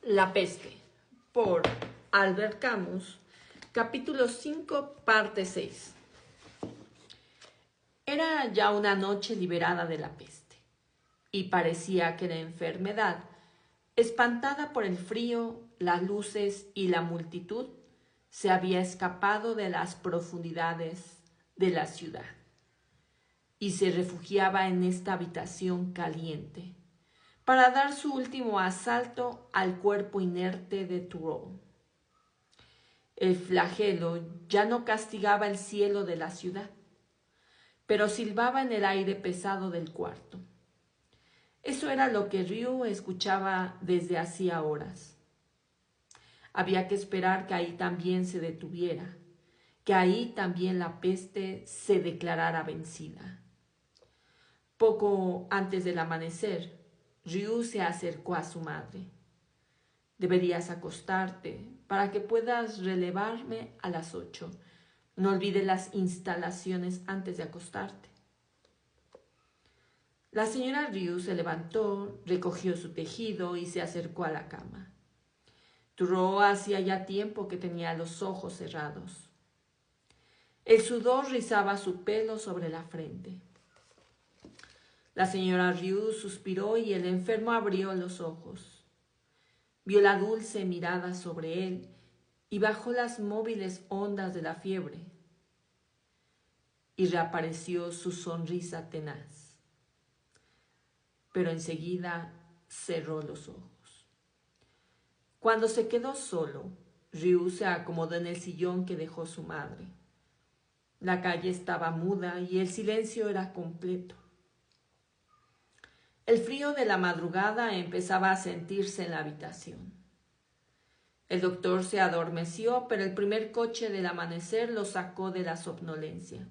La peste, por Albert Camus, capítulo 5, parte 6. Era ya una noche liberada de la peste, y parecía que la enfermedad, espantada por el frío, las luces y la multitud, se había escapado de las profundidades de la ciudad, y se refugiaba en esta habitación caliente, para dar su último asalto al cuerpo inerte de Thoreau. El flagelo ya no castigaba el cielo de la ciudad, pero silbaba en el aire pesado del cuarto. Eso era lo que Ryu escuchaba desde hacía horas. Había que esperar que ahí también se detuviera, que ahí también la peste se declarara vencida. Poco antes del amanecer, Ryu se acercó a su madre. Deberías acostarte para que puedas relevarme a las 8. No olvides las instalaciones antes de acostarte. La señora Ryu se levantó, recogió su tejido y se acercó a la cama. Thoreau hacía ya tiempo que tenía los ojos cerrados. El sudor rizaba su pelo sobre la frente. La señora Ryu suspiró y el enfermo abrió los ojos. Vio la dulce mirada sobre él y bajó las móviles ondas de la fiebre. Y reapareció su sonrisa tenaz. Pero enseguida cerró los ojos. Cuando se quedó solo, Ryu se acomodó en el sillón que dejó su madre. La calle estaba muda y el silencio era completo. El frío de la madrugada empezaba a sentirse en la habitación. El doctor se adormeció, pero el primer coche del amanecer lo sacó de la somnolencia.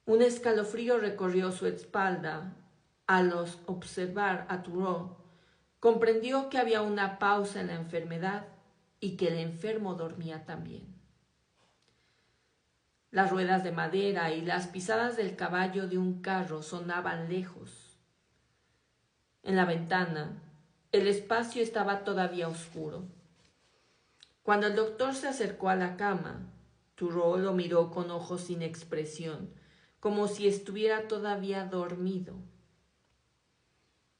Un escalofrío recorrió su espalda. Al observar a Thoreau, comprendió que había una pausa en la enfermedad y que el enfermo dormía también. Las ruedas de madera y las pisadas del caballo de un carro sonaban lejos. En la ventana, el espacio estaba todavía oscuro. Cuando el doctor se acercó a la cama, Thoreau lo miró con ojos sin expresión, como si estuviera todavía dormido.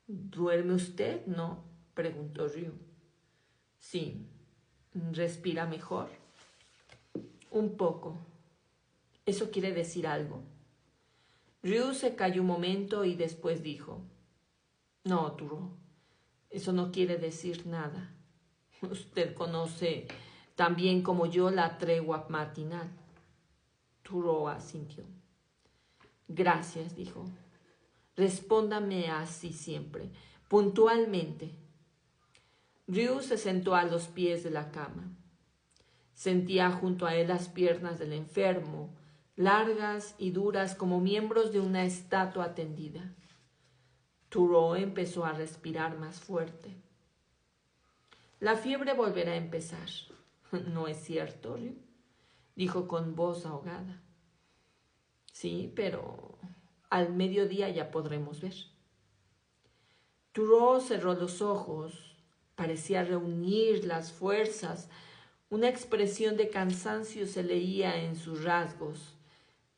¿Duerme usted, no?, preguntó Ryu. Sí. ¿Respira mejor? Un poco. ¿Eso quiere decir algo? Ryu se calló un momento y después dijo: No, Thoreau, eso no quiere decir nada. Usted conoce tan bien como yo la tregua matinal. Thoreau asintió. Gracias, dijo. Respóndame así siempre, puntualmente. Ryu se sentó a los pies de la cama. Sentía junto a él las piernas del enfermo, largas y duras como miembros de una estatua tendida. Thoreau empezó a respirar más fuerte. La fiebre volverá a empezar. ¿No es cierto, Ryu?, dijo con voz ahogada. Sí, pero al mediodía ya podremos ver. Thoreau cerró los ojos. Parecía reunir las fuerzas. Una expresión de cansancio se leía en sus rasgos.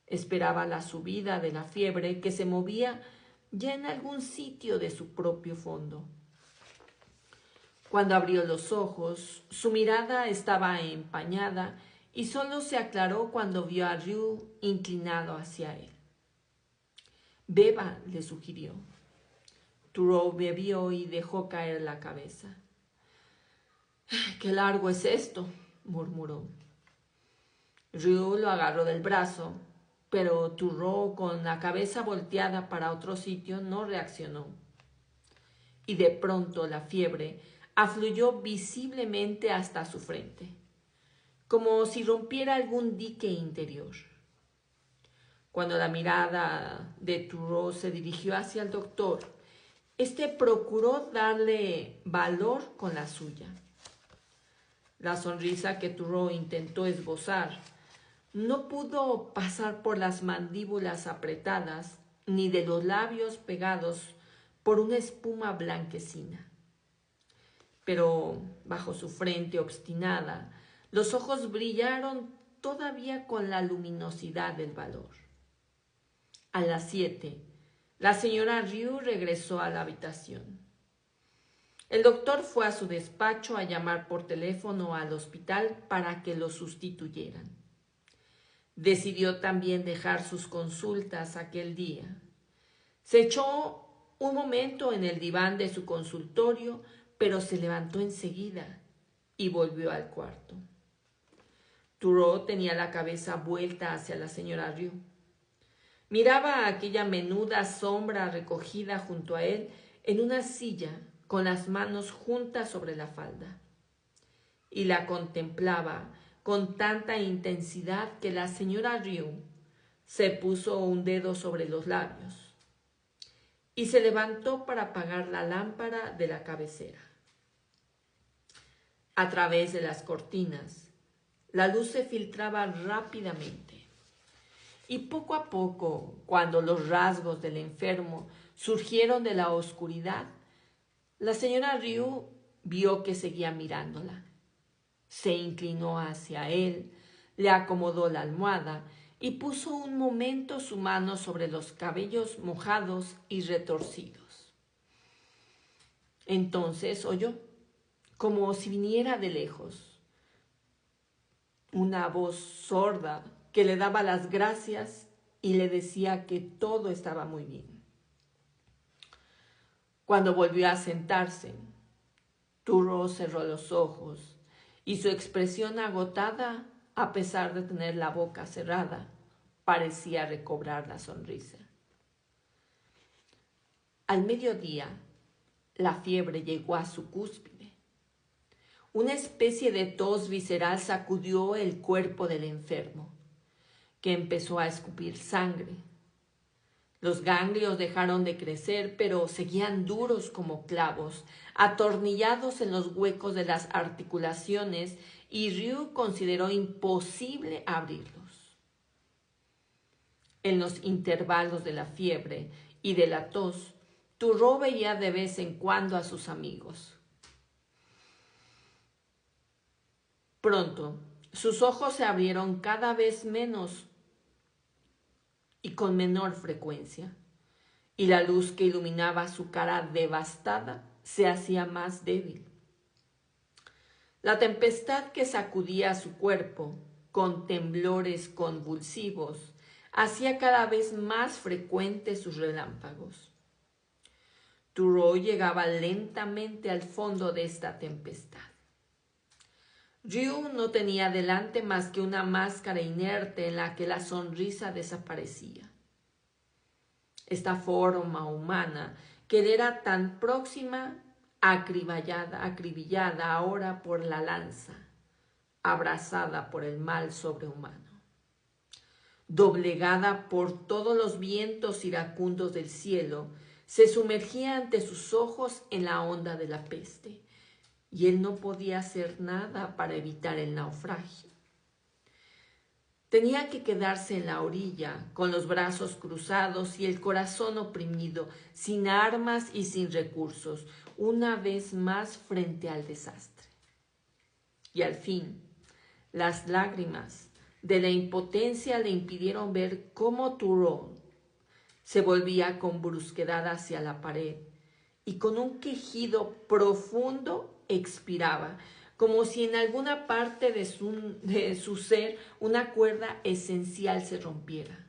Esperaba la subida de la fiebre que se movía ya en algún sitio de su propio fondo. Cuando abrió los ojos, su mirada estaba empañada y solo se aclaró cuando vio a Ryu inclinado hacia él. Beba, le sugirió. Thoreau bebió y dejó caer la cabeza. «¡Qué largo es esto!», murmuró. Ryu lo agarró del brazo, pero Thoreau, con la cabeza volteada para otro sitio, no reaccionó. Y de pronto la fiebre afluyó visiblemente hasta su frente, como si rompiera algún dique interior. Cuando la mirada de Thoreau se dirigió hacia el doctor, éste procuró darle valor con la suya. La sonrisa que Thoreau intentó esbozar no pudo pasar por las mandíbulas apretadas ni de los labios pegados por una espuma blanquecina. pero bajo su frente obstinada, los ojos brillaron todavía con la luminosidad del valor. A las 7, la señora Ryu regresó a la habitación. El doctor fue a su despacho a llamar por teléfono al hospital para que lo sustituyeran. Decidió también dejar sus consultas aquel día. Se echó un momento en el diván de su consultorio, pero se levantó enseguida y volvió al cuarto. Thoreau tenía la cabeza vuelta hacia la señora Ryu. Miraba a aquella menuda sombra recogida junto a él en una silla con las manos juntas sobre la falda, y la contemplaba con tanta intensidad que la señora Ryu se puso un dedo sobre los labios y se levantó para apagar la lámpara de la cabecera. A través de las cortinas, la luz se filtraba rápidamente, y poco a poco, cuando los rasgos del enfermo surgieron de la oscuridad, la señora Ryu vio que seguía mirándola. Se inclinó hacia él, le acomodó la almohada y puso un momento su mano sobre los cabellos mojados y retorcidos. Entonces oyó, como si viniera de lejos, una voz sorda que le daba las gracias y le decía que todo estaba muy bien. Cuando volvió a sentarse, Thoreau cerró los ojos y su expresión agotada, a pesar de tener la boca cerrada, parecía recobrar la sonrisa. Al mediodía, la fiebre llegó a su cúspide. Una especie de tos visceral sacudió el cuerpo del enfermo, que empezó a escupir sangre. Los ganglios dejaron de crecer, pero seguían duros como clavos, atornillados en los huecos de las articulaciones, y Ryu consideró imposible abrirlos. En los intervalos de la fiebre y de la tos, Thoreau veía de vez en cuando a sus amigos. Pronto, sus ojos se abrieron cada vez menos y con menor frecuencia, y la luz que iluminaba su cara devastada se hacía más débil. La tempestad que sacudía su cuerpo con temblores convulsivos hacía cada vez más frecuentes sus relámpagos. Thoreau llegaba lentamente al fondo de esta tempestad. Ryu no tenía delante más que una máscara inerte en la que la sonrisa desaparecía. Esta forma humana, que le era tan próxima, acribillada ahora por la lanza, abrazada por el mal sobrehumano, doblegada por todos los vientos iracundos del cielo, se sumergía ante sus ojos en la onda de la peste, y él no podía hacer nada para evitar el naufragio. Tenía que quedarse en la orilla, con los brazos cruzados y el corazón oprimido, sin armas y sin recursos, una vez más frente al desastre. Y al fin, las lágrimas de la impotencia le impidieron ver cómo Thoreau se volvía con brusquedad hacia la pared y con un quejido profundo expiraba, como si en alguna parte de su ser una cuerda esencial se rompiera.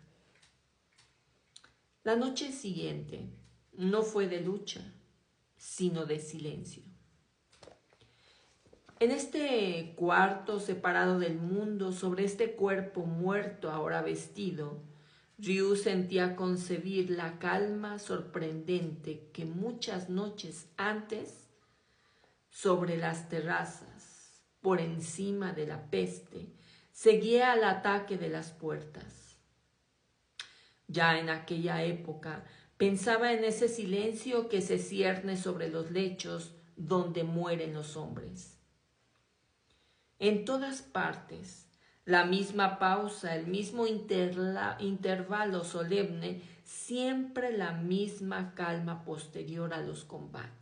La noche siguiente no fue de lucha, sino de silencio. En este cuarto separado del mundo, sobre este cuerpo muerto ahora vestido, Ryu sentía concebir la calma sorprendente que muchas noches antes, sobre las terrazas, por encima de la peste, seguía al ataque de las puertas. Ya en aquella época pensaba en ese silencio que se cierne sobre los lechos donde mueren los hombres. En todas partes, la misma pausa, el mismo intervalo solemne, siempre la misma calma posterior a los combates.